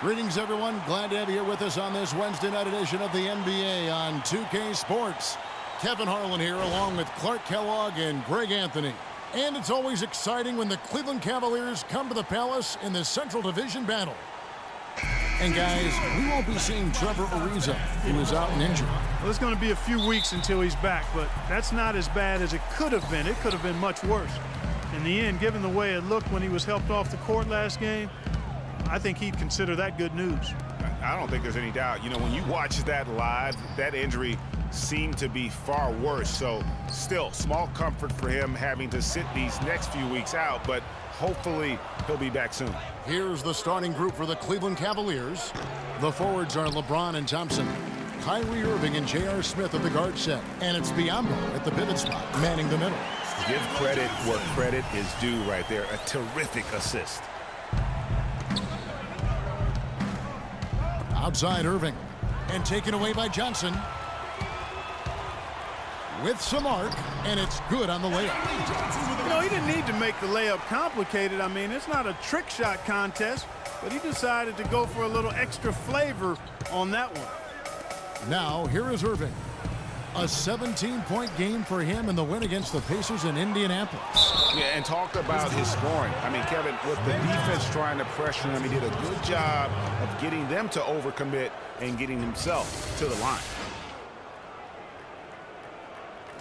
Greetings, everyone. Glad to have you here with us on this Wednesday night edition of the NBA on 2K Sports. Kevin Harlan here along with Clark Kellogg and Greg Anthony. And it's always exciting when the Cleveland Cavaliers come to the Palace in the Central Division battle. And guys, we won't be seeing Trevor Ariza, who is out and injured. Well, it's going to be a few weeks until he's back, but that's not as bad as it could have been. It could have been much worse. In the end, given the way it looked when he was helped off the court last game, I think he'd consider that good news. I don't think there's any doubt. You know, when you watch that live, that injury seemed to be far worse. So still, small comfort for him having to sit these next few weeks out, but hopefully he'll be back soon. Here's the starting group for the Cleveland Cavaliers. The forwards are LeBron and Thompson, Kyrie Irving and J.R. Smith at the guard set, and it's Biyombo at the pivot spot, manning the middle. Give credit where credit is due right there. A terrific assist. Outside Irving, and taken away by Johnson. With some arc, and it's good on the layup. You know, he didn't need to make the layup complicated. I mean, it's not a trick shot contest, but he decided to go for a little extra flavor on that one. Now, here is Irving. A 17-point game for him in the win against the Pacers in Indianapolis. Yeah, and talk about his scoring. I mean, Kevin, with the defense trying to pressure him, he did a good job of getting them to overcommit and getting himself to the line.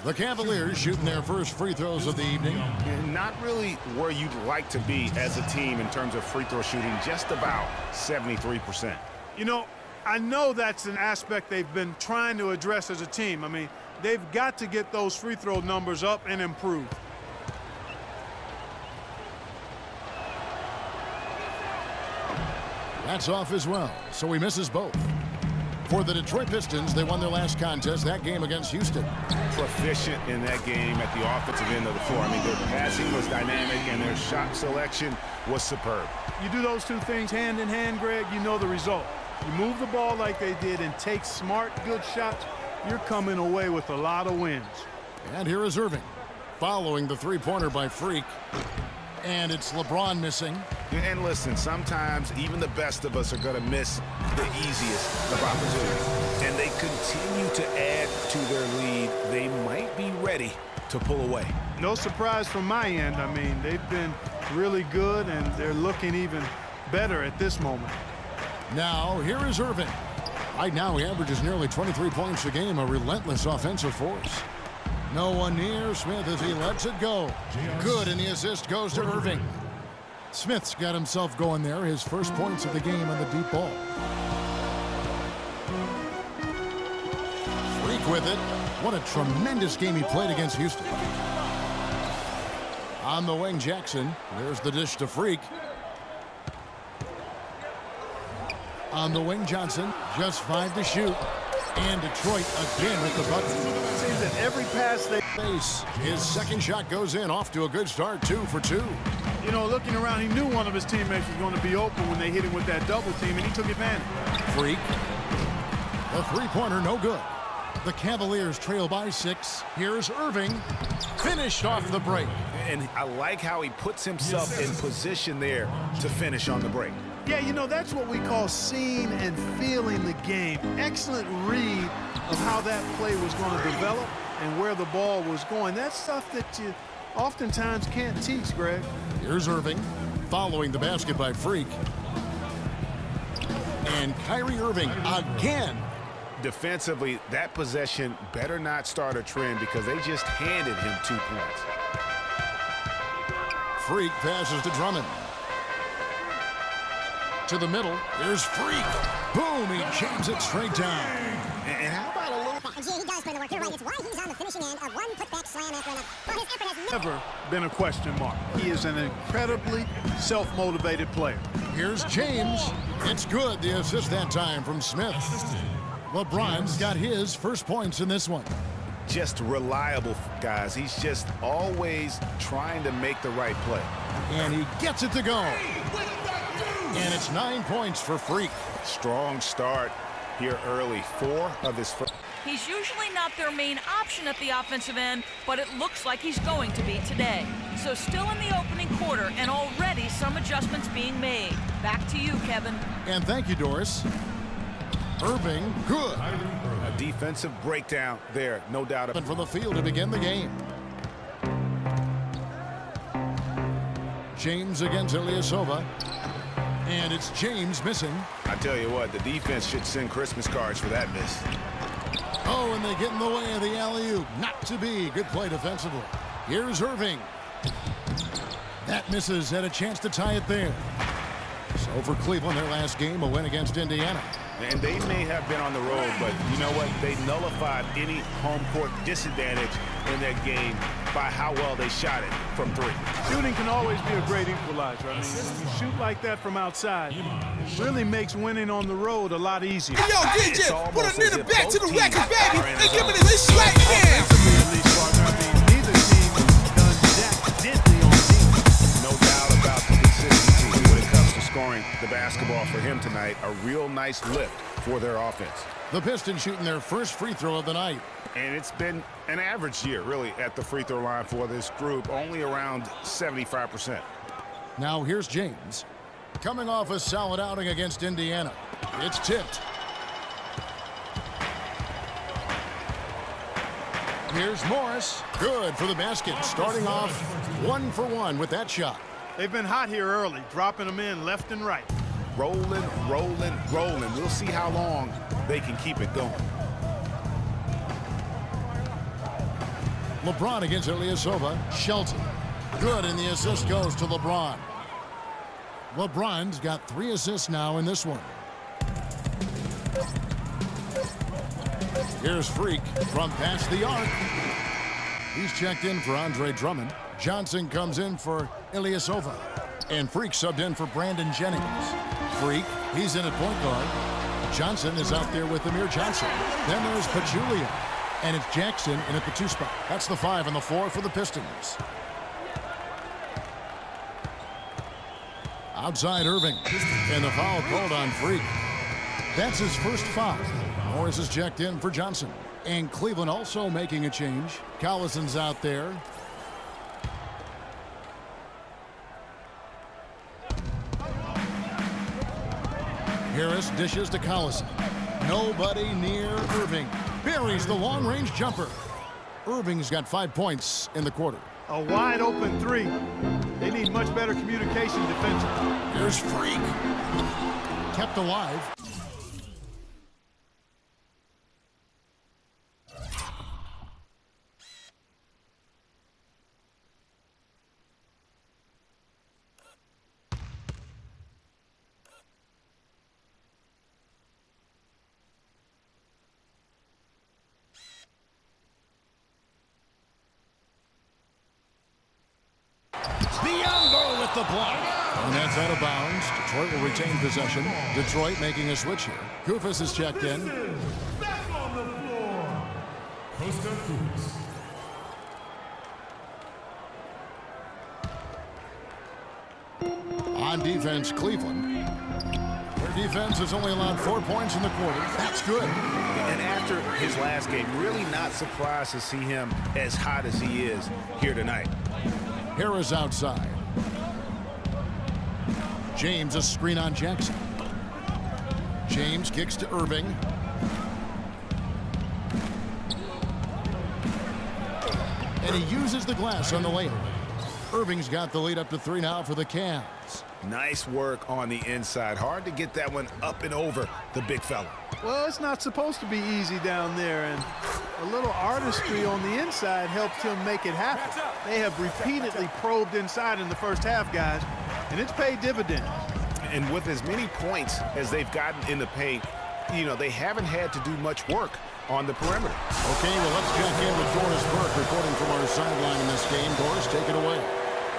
The Cavaliers shooting their first free throws of the evening. And not really where you'd like to be as a team in terms of free throw shooting, just about 73%. You know, I know that's an aspect they've been trying to address as a team. I mean, they've got to get those free throw numbers up and improve. That's off as well, so he misses both. For the Detroit Pistons, they won their last contest, that game against Houston. Proficient in that game at the offensive end of the floor. I mean, their passing was dynamic and their shot selection was superb. You do those two things hand in hand, Greg, you know the result. You move the ball like they did and take smart, good shots, you're coming away with a lot of wins. And here is Irving, following the three-pointer by Freak. And it's LeBron missing. And listen, sometimes even the best of us are going to miss the easiest of opportunities. And they continue to add to their lead. They might be ready to pull away. No surprise from my end. I mean, they've been really good, and they're looking even better at this moment. Now, here is Irving. Right now, he averages nearly 23 points a game, a relentless offensive force. No one near Smith as he lets it go. Good, and the assist goes to Irving. Smith's got himself going there, his first points of the game on the deep ball. Freak with it. What a tremendous game he played against Houston. On the wing, Jackson. There's the dish to Freak. On the wing, Johnson. Just 5 to shoot. And Detroit again with the button. Seems that every pass they face, his second shot goes in, off to a good start, 2 for 2. You know, looking around, he knew one of his teammates was going to be open when they hit him with that double team, and he took advantage. Freak. The three-pointer, no good. The Cavaliers trail by 6. Here's Irving. Finished off the break. And I like how he puts himself in position there to finish on the break. Yeah, you know, that's what we call seeing and feeling the game. Excellent read of how that play was going to develop and where the ball was going. That's stuff that you oftentimes can't teach, Greg. Here's Irving, following the basket by Freak. And Kyrie Irving again. Defensively, that possession better not start a trend because they just handed him 2 points. Freak passes to Drummond. To the middle, here's Freak. Boom, he jams it straight down. And how about a little... Yeah, he does put in the work. You're right. It's why he's on the finishing end of one putback slam after another. But his effort has Never been a question mark. He is an incredibly self-motivated player. Here's James. It's good, the assist that time from Smith. LeBron's got his first points in this one. Just reliable, guys. He's just always trying to make the right play. And he gets it to go. And it's 9 points for Freak. Strong start. here early. 4 of his first. He's usually not their main option at the offensive end, but it looks like he's going to be today. So still in the opening quarter, and already some adjustments being made. Back to you, Kevin. And thank you, Doris. Irving, good. A defensive breakdown there, no doubt about it. For the field to begin the game. James against Ilyasova. And it's James missing. I tell you what, the defense should send Christmas cards for that miss. Oh, and they get in the way of the alley-oop. Not to be. Good play defensively. Here's Irving. That misses. Had a chance to tie it there. So for Cleveland, their last game, a win against Indiana. And they may have been on the road, but you know what? They nullified any home court disadvantage in that game by how well they shot it from 3. Shooting can always be a great equalizer. I mean, you shoot like that from outside, it really makes winning on the road a lot easier. Hey, yo, DJ, put a nigga back to the record, baby, and give me this right now. Offensively, at least, partner, I mean, neither team done jack diddly on defense. No doubt about the consistency when it comes to scoring the basketball for him tonight. A real nice lift for their offense. The Pistons shooting their first free throw of the night. And it's been an average year, really, at the free throw line for this group, only around 75%. Now here's James. Coming off a solid outing against Indiana. It's tipped. Here's Morris. Good for the basket. Starting off 1 for 1 with that shot. They've been hot here early, dropping them in left and right. Rolling, rolling, rolling. We'll see how long they can keep it going. LeBron against Ilyasova. Shelton. Good, and the assist goes to LeBron. LeBron's got 3 assists now in this one. Here's Freak from past the arc. He's checked in for Andre Drummond. Johnson comes in for Ilyasova. And Freak subbed in for Brandon Jennings. Freak, he's in at point guard. Johnson is out there with Amir Johnson. Then there's Pachulia. And it's Jackson in at the 2 spot. That's the 5 and the 4 for the Pistons. Outside Irving. And the foul called on Freak. That's his first foul. Morris is checked in for Johnson. And Cleveland also making a change. Collison's out there. Harris dishes to Collison. Nobody near Irving. Buries the long-range jumper. Irving's got 5 points in the quarter. A wide open 3. They need much better communication defensively. Here's Freak. Kept alive. Biombo with the block. And that's out of bounds. Detroit will retain possession. Detroit making a switch here. Koufos is checked in. Back on the floor. Costa Koufos. On defense, Cleveland. Their defense has only allowed 4 points in the quarter. That's good. And after his last game, really not surprised to see him as hot as he is here tonight. Harris outside. James a screen on Jackson. James kicks to Irving. And he uses the glass on the layup. Irving's got the lead up to 3 now for the Cavs. Nice work on the inside. Hard to get that one up and over the big fella. Well, it's not supposed to be easy down there, and a little artistry on the inside helped him make it happen. They have repeatedly probed inside in the first half, guys, and it's paid dividends. And with as many points as they've gotten in the paint, you know, they haven't had to do much work on the perimeter. Okay, well, let's check in with Doris Burke reporting from our sideline in this game. Doris, take it away.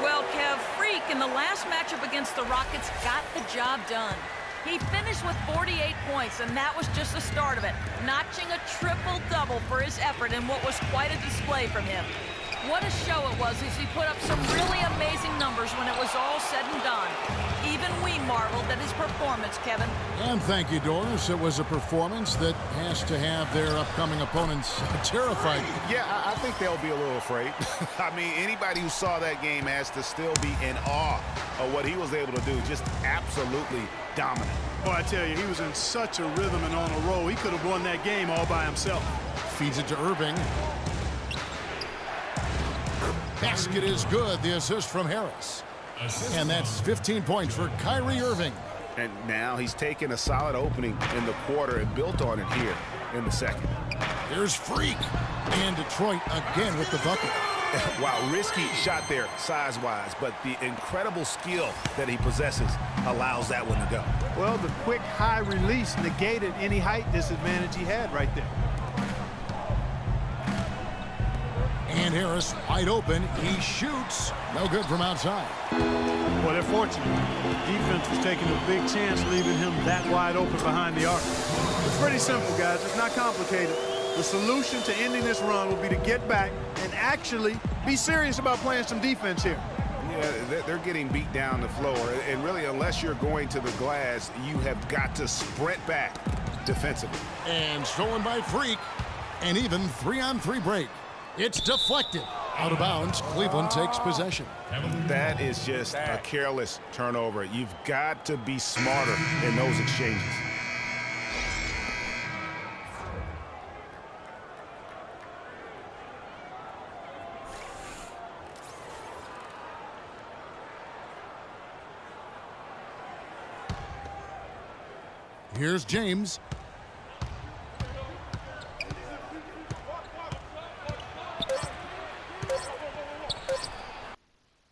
Well, Kev, Freak in the last matchup against the Rockets got the job done. He finished with 48 points, and that was just the start of it, notching a triple-double for his effort in what was quite a display from him. What a show it was as he put up some really amazing numbers when it was all said and done. Even we marveled at his performance, Kevin. And thank you, Doris. It was a performance that has to have their upcoming opponents terrified. Yeah, I think they'll be a little afraid. I mean, anybody who saw that game has to still be in awe of what he was able to do. Just absolutely dominant. Oh, I tell you, he was in such a rhythm and on a roll. He could have won that game all by himself. Feeds it to Irving. Basket is good. The assist from Harris. And that's 15 points for Kyrie Irving. And now he's taken a solid opening in the quarter and built on it here in the second. Here's Freak. And Detroit again with the bucket. Wow, risky shot there size-wise, but the incredible skill that he possesses allows that one to go. Well, the quick high release negated any height disadvantage he had right there. And Harris wide open. He shoots. No good from outside. Well, they're fortunate. The defense was taking a big chance leaving him that wide open behind the arc. It's pretty simple, guys. It's not complicated. The solution to ending this run will be to get back and actually be serious about playing some defense here. Yeah, they're getting beat down the floor. And really, unless you're going to the glass, you have got to sprint back defensively. And stolen by Freak. And even 3-on-3 break. It's deflected. Out of bounds. Cleveland takes possession. That is just a careless turnover. You've got to be smarter in those exchanges. Here's James.